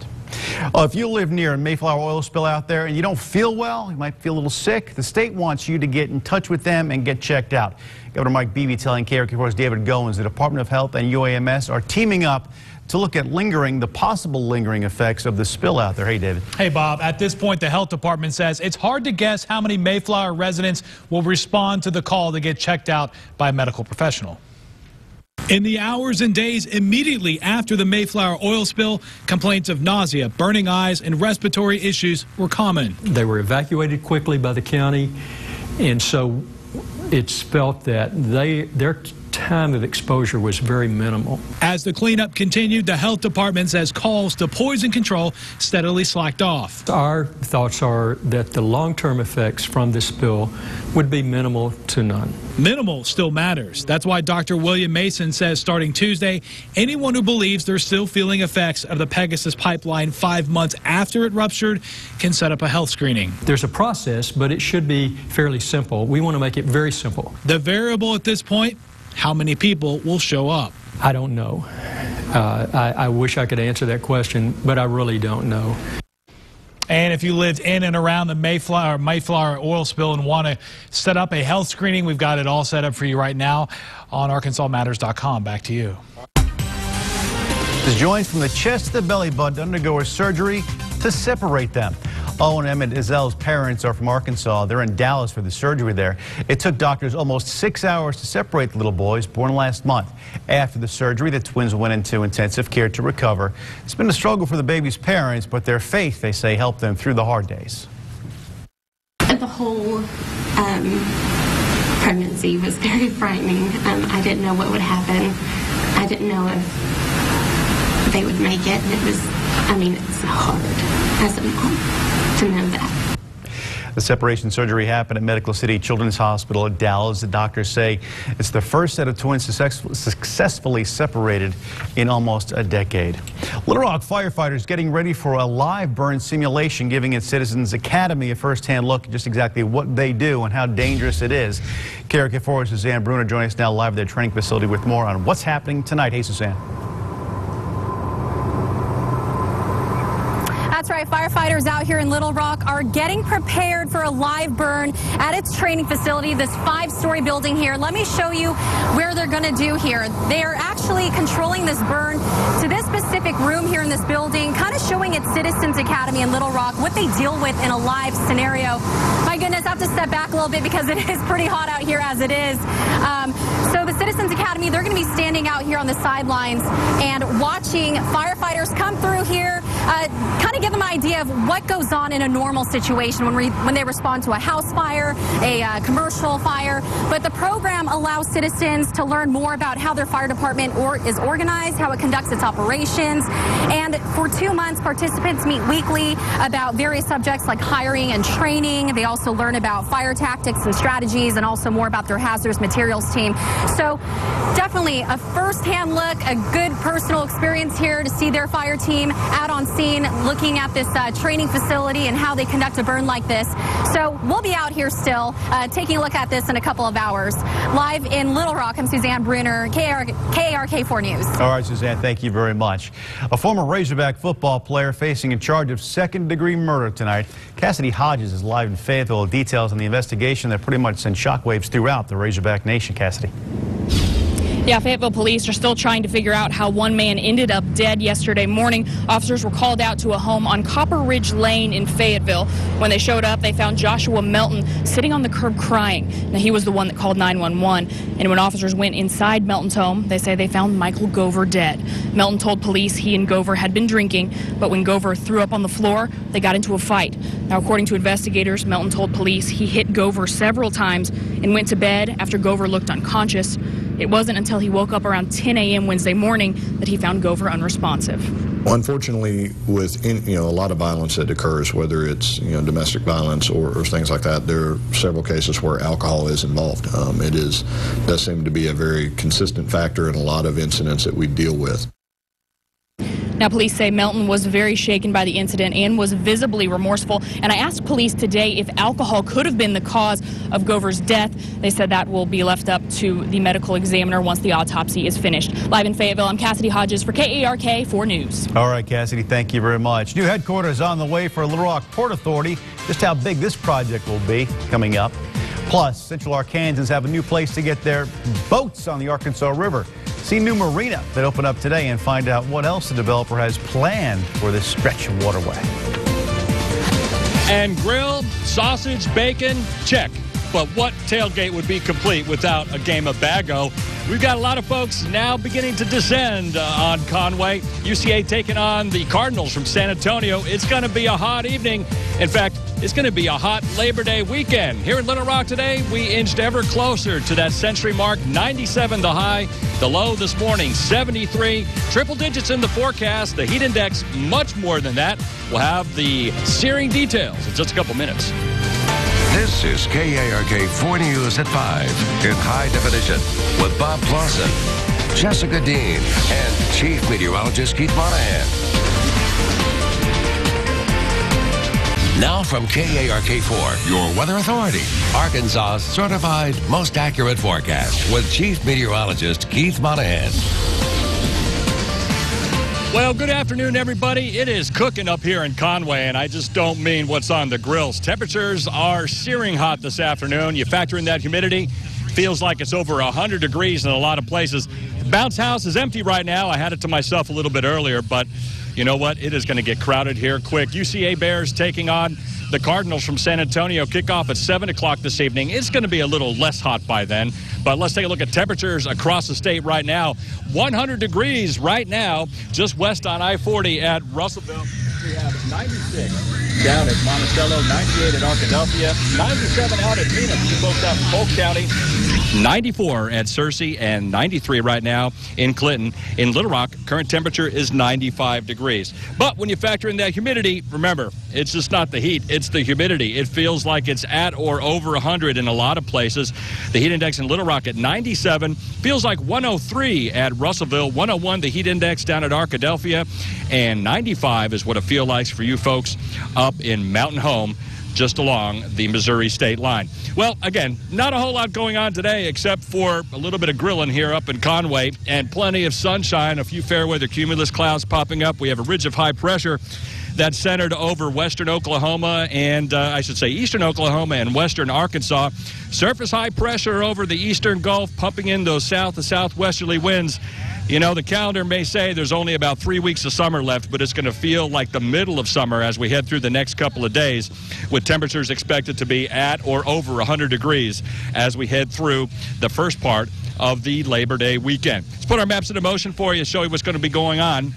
If you live near a Mayflower oil spill out there and you don't feel well, you might feel a little sick, the state wants you to get in touch with them and get checked out. Governor Mike Beebe telling KRK4's David Goins the Department of Health and UAMS are teaming up to look at the possible lingering effects of the spill out there. Hey, David. Hey, Bob. At this point, the health department says it's hard to guess how many Mayflower residents will respond to the call to get checked out by a medical professional. In the hours and days immediately after the Mayflower oil spill, complaints of nausea, burning eyes, and respiratory issues were common. They were evacuated quickly by the county, and so it's felt that their time of exposure was very minimal. As the cleanup continued, the health department says calls to poison control steadily slacked off. Our thoughts are that the long-term effects from this spill would be minimal to none. Minimal still matters. That's why Dr. William Mason says starting Tuesday, anyone who believes they're still feeling effects of the Pegasus pipeline 5 months after it ruptured can set up a health screening. There's a process, but it should be fairly simple. We want to make it very simple. The variable at this point, how many people will show up? I don't know. I wish I could answer that question, but I really don't know. And if you lived in and around the Mayflower oil spill and want to set up a health screening, we've got it all set up for you right now on ArkansasMatters.com. Back to you. Is joined from the chest to the belly button to undergo a surgery to separate them. Owen and Emmett Izel's parents are from Arkansas. They're in Dallas for the surgery there. It took doctors almost 6 hours to separate the little boys, born last month. After the surgery, the twins went into intensive care to recover. It's been a struggle for the baby's parents, but their faith, they say, helped them through the hard days. The whole pregnancy was very frightening. I didn't know what would happen. I didn't know if they would make it. And it was, it's hard as a mom to know that. The separation surgery happened at Medical City Children's Hospital at Dallas. The doctors say it's the first set of twins successfully separated in almost a decade. Little Rock firefighters getting ready for a live burn simulation, giving its Citizens Academy a first-hand look at just exactly what they do and how dangerous it is. KRK4's Suzanne Bruner joining us now live at their training facility with more on what's happening tonight. Hey, Suzanne. That's right. Firefighters out here in Little Rock are getting prepared for a live burn at its training facility, this 5-story building here. Let me show you where they're going to do here. They're actually controlling this burn to this specific room here in this building, kind of showing its Citizens Academy in Little Rock what they deal with in a live scenario. My goodness, I have to step back a little bit because it is pretty hot out here as it is. So the Citizens Academy, they're going to be standing out here on the sidelines and watching firefighters come through here, kind of give them an idea of what goes on in a normal situation when they respond to a house fire, a commercial fire. But the program allows citizens to learn more about how their fire department is organized, how it conducts its operations. And for 2 months, participants meet weekly about various subjects like hiring and training. They also learn about fire tactics and strategies, and also more about their hazardous materials team. So definitely a first-hand look, a good personal experience here to see their fire team out on scene looking at this training facility and how they conduct a burn like this. So we'll be out here still taking a look at this in a couple of hours. Live in Little Rock, I'm Suzanne Bruner, KARK4 News. All right, Suzanne, thank you very much. A former Razorback football player facing a charge of second-degree murder tonight. Cassidy Hodges is live in Fayetteville. Details on the investigation that pretty much sent shockwaves throughout the Razorback Nation. Cassidy. Yeah, Fayetteville police are still trying to figure out how one man ended up dead yesterday morning. Officers were called out to a home on Copper Ridge Lane in Fayetteville. When they showed up, they found Joshua Melton sitting on the curb crying. Now, he was the one that called 911. And when officers went inside Melton's home, they say they found Michael Gover dead. Melton told police he and Gover had been drinking, but when Gover threw up on the floor, they got into a fight. Now, according to investigators, Melton told police he hit Gover several times and went to bed after Gover looked unconscious. It wasn't until he woke up around 10 a.m. Wednesday morning that he found Gover unresponsive. Unfortunately, with a lot of violence that occurs, whether it's domestic violence or things like that, there are several cases where alcohol is involved. It does seem to be a very consistent factor in a lot of incidents that we deal with. Now, police say Melton was very shaken by the incident and was visibly remorseful. And I asked police today if alcohol could have been the cause of Gover's death. They said that will be left up to the medical examiner once the autopsy is finished. Live in Fayetteville, I'm Cassidy Hodges for KARK4 News. All right, Cassidy, thank you very much. New headquarters on the way for Little Rock Port Authority. Just how big this project will be coming up. Plus, Central Arkansans have a new place to get their boats on the Arkansas River. See new marina that opened up today and find out what else the developer has planned for this stretch of waterway. And grilled, sausage, bacon, check. But what tailgate would be complete without a game of Bago? We've got a lot of folks now beginning to descend on Conway. UCA taking on the Cardinals from San Antonio. It's going to be a hot evening. In fact, it's going to be a hot Labor Day weekend. Here in Little Rock today, we inched ever closer to that century mark. 97 the high, the low this morning, 73. Triple digits in the forecast. The heat index, much more than that. We'll have the searing details in just a couple minutes. This is KARK4 News at 5 in high definition with Bob Clausen, Jessica Dean, and Chief Meteorologist Keith Monahan. Now from KARK4, your weather authority, Arkansas's certified most accurate forecast with Chief Meteorologist Keith Monahan. Well, good afternoon, everybody. It is cooking up here in Conway, and I just don't mean what's on the grills. Temperatures are searing hot this afternoon. You factor in that humidity, feels like it's over 100 degrees in a lot of places. The bounce house is empty right now. I had it to myself a little bit earlier, but you know what? It is going to get crowded here quick. UCA Bears taking on the Cardinals from San Antonio. Kickoff at 7 o'clock this evening. It's going to be a little less hot by then, but let's take a look at temperatures across the state right now. 100 degrees right now, just west on I-40 at Russellville. We have 96 down at Monticello, 98 at Arkadelphia, 97 out at Phoenix, two folks out in Polk County, 94 at Searcy, and 93 right now in Clinton. In Little Rock, current temperature is 95 degrees. But when you factor in that humidity, remember, it's just not the heat, it's the humidity. It feels like it's at or over 100 in a lot of places. The heat index in Little Rock at 97, feels like 103 at Russellville, 101 the heat index down at Arkadelphia, and 95 is what it feels like for you folks up in Mountain Home, just along the Missouri state line. Well, again, not a whole lot going on today except for a little bit of grilling here up in Conway and plenty of sunshine, a few fair weather cumulus clouds popping up. We have a ridge of high pressure that's centered over western Oklahoma and I should say eastern Oklahoma and western Arkansas. Surface high pressure over the eastern Gulf pumping in those south to southwesterly winds. You know, the calendar may say there's only about 3 weeks of summer left, but it's going to feel like the middle of summer as we head through the next couple of days, with temperatures expected to be at or over 100 degrees as we head through the first part of the Labor Day weekend. Let's put our maps into motion for you, show you what's going to be going on.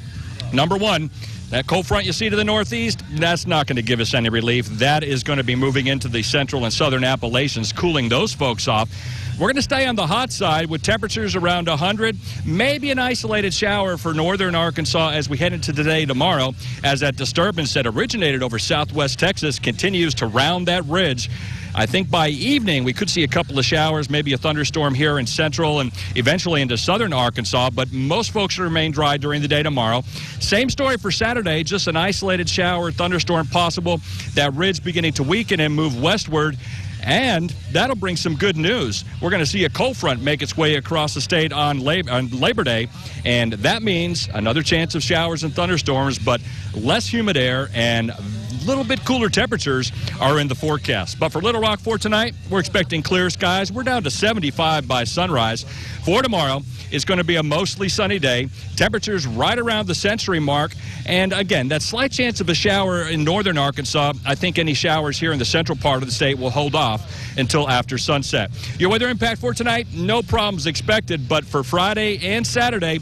Number one, that cold front you see to the northeast, that's not going to give us any relief. That is going to be moving into the central and southern Appalachians, cooling those folks off. We're going to stay on the hot side with temperatures around 100, maybe an isolated shower for northern Arkansas as we head into today, tomorrow, as that disturbance that originated over southwest Texas continues to round that ridge. I think by evening we could see a couple of showers, maybe a thunderstorm here in central and eventually into southern Arkansas, but most folks will remain dry during the day tomorrow. Same story for Saturday, just an isolated shower, thunderstorm possible. That ridge beginning to weaken and move westward. And that'll bring some good news. We're going to see a cold front make its way across the state on Labor Day, and that means another chance of showers and thunderstorms, but less humid air and a little bit cooler temperatures are in the forecast. But for Little Rock for tonight, we're expecting clear skies. We're down to 75 by sunrise. For tomorrow, it's going to be a mostly sunny day. Temperatures right around the century mark. And again, that slight chance of a shower in northern Arkansas. I think any showers here in the central part of the state will hold off until after sunset. Your weather impact for tonight, no problems expected. But for Friday and Saturday,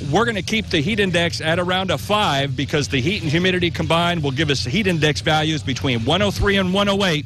we're going to keep the heat index at around a 5 because the heat and humidity combined will give us heat index values between 103 and 108.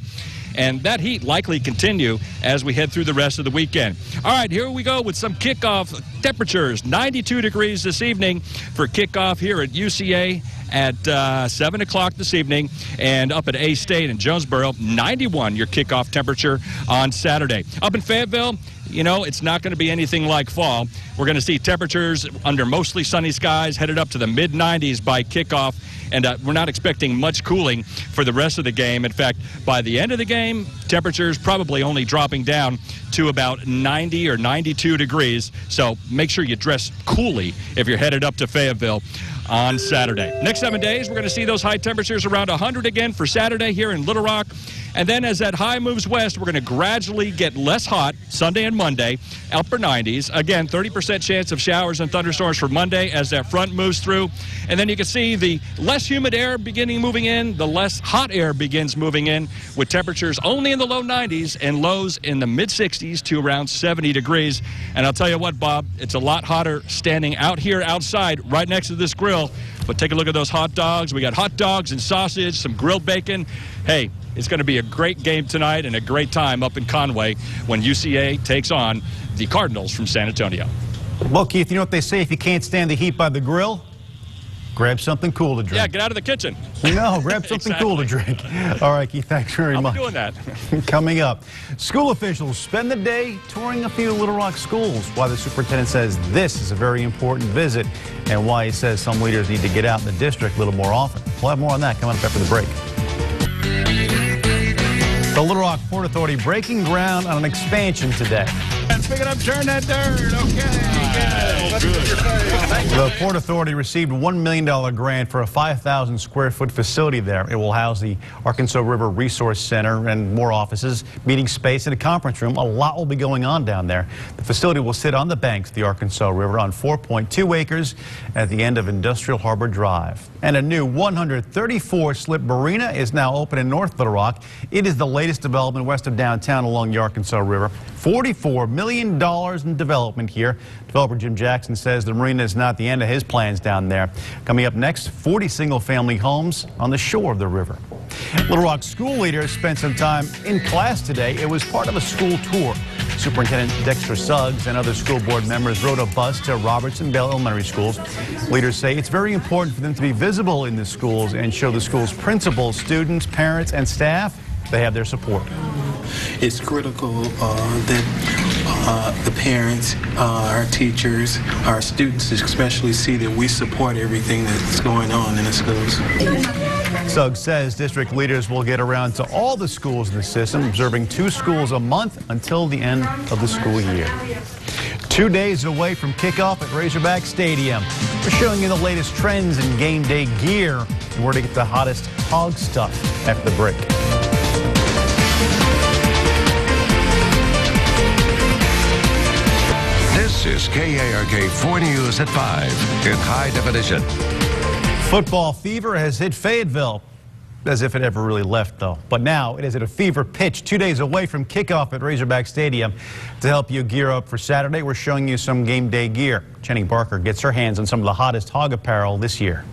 And that heat likely continue as we head through the rest of the weekend. All right, here we go with some kickoff temperatures. 92 degrees this evening for kickoff here at UCA at 7 o'clock this evening, and up at A-State in Jonesboro, 91 your kickoff temperature on Saturday. Up in Fayetteville, you know, it's not going to be anything like fall. We're going to see temperatures under mostly sunny skies headed up to the mid-90s by kickoff, and we're not expecting much cooling for the rest of the game. In fact, by the end of the game, temperatures probably only dropping down to about 90 or 92 degrees. So make sure you dress coolly if you're headed up to Fayetteville on Saturday. Next 7 days, we're going to see those high temperatures around 100 again for Saturday here in Little Rock. And then as that high moves west, we're going to gradually get less hot Sunday and Monday, upper 90s. Again, 30% chance of showers and thunderstorms for Monday as that front moves through. And then you can see the less humid air beginning moving in, the less hot air begins moving in, with temperatures only in the low 90s and lows in the mid 60s to around 70 degrees. And I'll tell you what, Bob, it's a lot hotter standing out here outside right next to this grill. But take a look at those hot dogs. We got hot dogs and sausage, some grilled bacon. Hey, it's going to be a great game tonight and a great time up in Conway when UCA takes on the Cardinals from San Antonio. Well, Keith, you know what they say, if you can't stand the heat by the grill, grab something cool to drink. Yeah, get out of the kitchen. No, grab something cool to drink. All right, Keith, thanks very much. I'm doing that. Coming up, school officials spend the day touring a few Little Rock schools. Why the superintendent says this is a very important visit and why he says some leaders need to get out in the district a little more often. We'll have more on that coming up after the break. The Little Rock Port Authority breaking ground on an expansion today. Pick it up, turn that dirt. Okay. The Port Authority received a $1 million grant for a 5,000 square foot facility there. It will house the Arkansas River Resource Center and more offices, meeting space, and a conference room. A lot will be going on down there. The facility will sit on the banks of the Arkansas River on 4.2 acres at the end of Industrial Harbor Drive. And a new 134-slip marina is now open in North Little Rock. It is the latest development west of downtown along the Arkansas River. $44 million in development here. Developer Jim Jackson says the marina is not the end of his plans down there. Coming up next, 40 single-family homes on the shore of the river. Little Rock school leaders spent some time in class today. It was part of a school tour. Superintendent Dexter Suggs and other school board members rode a bus to Robertson Bell Elementary Schools. Leaders say it's very important for them to be visible in the schools and show the school's principals, students, parents, and staff they have their support. It's critical that the parents, our teachers, our students especially see that we support everything that's going on in the schools. Suggs says district leaders will get around to all the schools in the system, observing 2 schools a month until the end of the school year. 2 days away from kickoff at Razorback Stadium. We're showing you the latest trends in game day gear and where to get the hottest hog stuff after the break. This is KARK 4 News at 5 in high definition. Football fever has hit Fayetteville, as if it ever really left, though. But now it is at a fever pitch 2 days away from kickoff at Razorback Stadium. To help you gear up for Saturday, we're showing you some game day gear. Jenny Barker gets her hands on some of the hottest hog apparel this year.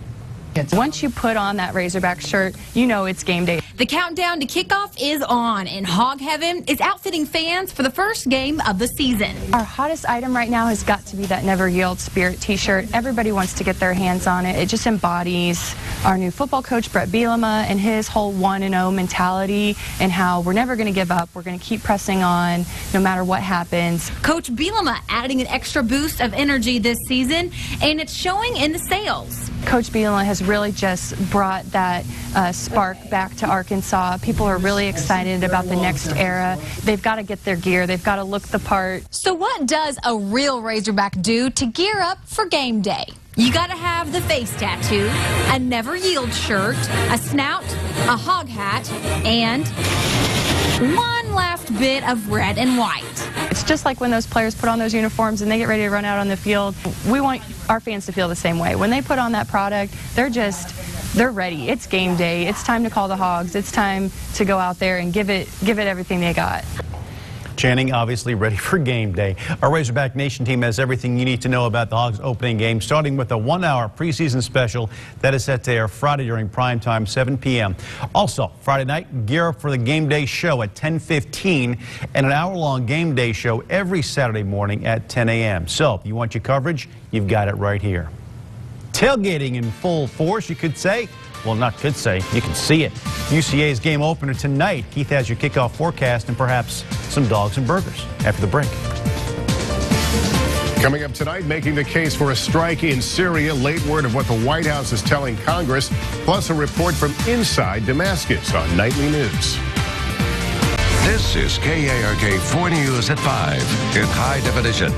Once you put on that Razorback shirt, you know it's game day. The countdown to kickoff is on, and Hog Heaven is outfitting fans for the first game of the season. Our hottest item right now has got to be that Never Yield Spirit t-shirt. Everybody wants to get their hands on it. It just embodies our new football coach, Brett Bielema, and his whole 1-0 mentality and how we're never going to give up. We're going to keep pressing on no matter what happens. Coach Bielema adding an extra boost of energy this season, and it's showing in the sales. Coach Bielema has really just brought that spark back to Arkansas. People are really excited about the next era. They've got to get their gear. They've got to look the part. So what does a real Razorback do to gear up for game day? You got to have the face tattoo, a Never Yield shirt, a snout, a hog hat, and one last bit of red and white. It's just like when those players put on those uniforms and they get ready to run out on the field. We want our fans to feel the same way. When they put on that product, they're ready. It's game day. It's time to call the Hogs. It's time to go out there and give it everything they got. Channing obviously ready for game day. Our Razorback Nation team has everything you need to know about the Hogs opening game, starting with a 1-hour preseason special that is set to air Friday during prime time, 7 p.m. Also, Friday night, gear up for the game day show at 10:15 and an hour-long game day show every Saturday morning at 10 a.m. So, if you want your coverage, you've got it right here. Tailgating in full force, you could say. Well, not could say, you can see it. UCA's game opener tonight. Keith has your kickoff forecast and perhaps some dogs and burgers after the break. Coming up tonight, making the case for a strike in Syria. Late word of what the White House is telling Congress, plus a report from inside Damascus on Nightly News. This is KARK 4 News at 5 in high definition.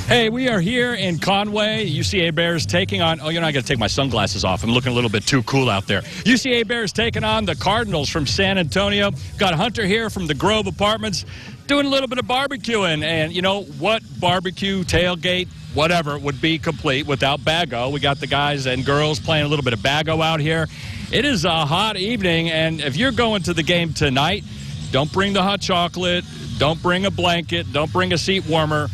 Hey, we are here in Conway. UCA Bears taking on, I got to take my sunglasses off. I'm looking a little bit too cool out there. UCA Bears taking on the Cardinals from San Antonio. Got Hunter here from the Grove Apartments doing a little bit of barbecuing. And you know what? Barbecue, tailgate, whatever would be complete without Bago. We got the guys and girls playing a little bit of Bago out here. It is a hot evening, and if you're going to the game tonight, don't bring the hot chocolate, don't bring a blanket, don't bring a seat warmer.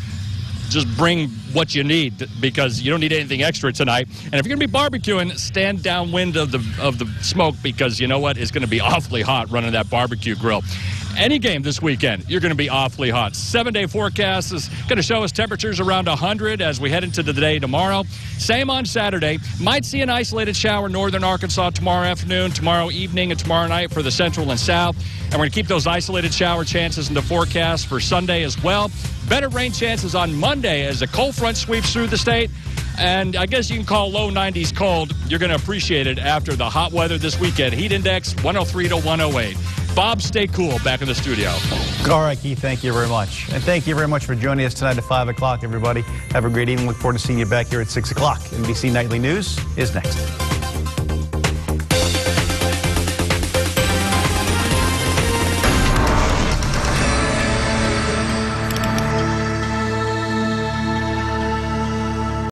Just bring what you need because you don't need anything extra tonight. And if you're going to be barbecuing, stand downwind of the smoke because you know what? It's going to be awfully hot running that barbecue grill. Any game this weekend, you're going to be awfully hot. 7-day forecast is going to show us temperatures around 100 as we head into the day tomorrow. Same on Saturday. Might see an isolated shower in northern Arkansas tomorrow afternoon, tomorrow evening, and tomorrow night for the central and south. And we're going to keep those isolated shower chances in the forecast for Sunday as well. Better rain chances on Monday as a cold front sweeps through the state. And I guess you can call low 90s cold. You're going to appreciate it after the hot weather this weekend. Heat index 103 to 108. Bob, stay cool back in the studio. All right, Keith, thank you very much. And thank you very much for joining us tonight at 5 o'clock, everybody. Have a great evening. Look forward to seeing you back here at 6 o'clock. NBC Nightly News is next.